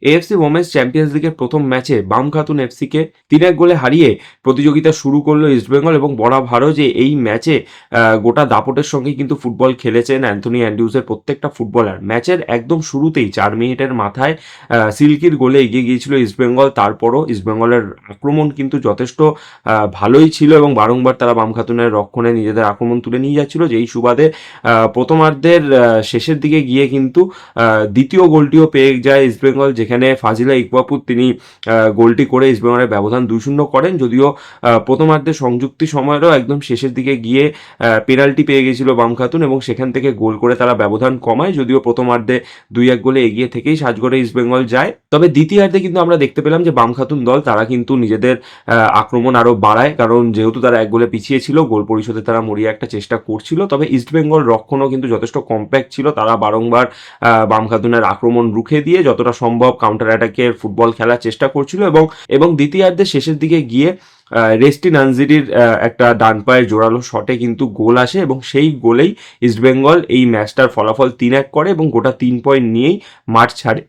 AFC women's champions লিগের প্রথম ম্যাচে বাম খাতুন এফসিকে 3-1 গোলে হারিয়ে প্রতিযোগিতা শুরু করলো ইস্টবেঙ্গল, এবং বলা ভালো যে এই ম্যাচে গোটা দাপটের সঙ্গে কিন্তু ফুটবল খেলেছেন অ্যান্থনি অ্যান্ড্রিউসের প্রত্যেকটা ফুটবলার। ম্যাচের একদম শুরুতেই 4 মিনিটের মাথায় সিল্কির গোলে এগিয়ে গিয়েছিল ইস্টবেঙ্গল। তারপরও ইস্টবেঙ্গলের আক্রমণ কিন্তু যথেষ্ট ভালোই ছিল এবং বারংবার তারা বাম খাতুনের রক্ষণে নিজেদের আক্রমণ তুলে নিয়ে যাচ্ছিল, যেই সুবাদে প্রথমার্ধের শেষের দিকে গিয়ে কিন্তু দ্বিতীয় গোলটিও পেয়ে যায় ইস্টবেঙ্গল, যেখানে ফাজিলা ইকবাপুর তিনি গোলটি করে ইস্টবেঙ্গলের ব্যবধান 2-0 করেন। যদিও প্রথমার্ধের সংযুক্তি সময়েরও একদম শেষের দিকে গিয়ে পেনাল্টি পেয়ে গেছিল বাম খাতুন এবং সেখান থেকে গোল করে তারা ব্যবধান কমায়। যদিও প্রথমার্ধে 2-1 গোলে এগিয়ে থেকেই সাজঘরে ইস্টবেঙ্গল যায়, তবে দ্বিতীয়ার্ধে কিন্তু আমরা দেখতে পেলাম যে বাম খাতুন দল তারা কিন্তু নিজেদের আক্রমণ আরও বাড়ায়, কারণ যেহেতু তারা 1 গোলে পিছিয়ে ছিল, গোল পরিশোধে তারা মরিয়া একটা চেষ্টা করছিল। তবে ইস্টবেঙ্গল রক্ষণও কিন্তু যথেষ্ট কম্প্যাক্ট ছিল, তারা বারংবার বাম খাতুনের আক্রমণ রুখে দিয়ে যতটা সম্ভব কাউন্টার অ্যাটাকের ফুটবল খেলার চেষ্টা করছিল এবং দ্বিতীয়ার্ধের শেষের দিকে গিয়ে রেস্টি নানজিরির একটা ডান পায়ের জোরালো শটে কিন্তু গোল আসে এবং সেই গোলেই ইস্টবেঙ্গল এই ম্যাচটার ফলাফল 3-1 করে এবং গোটা 3 পয়েন্ট নিয়েই মাঠ ছাড়ে।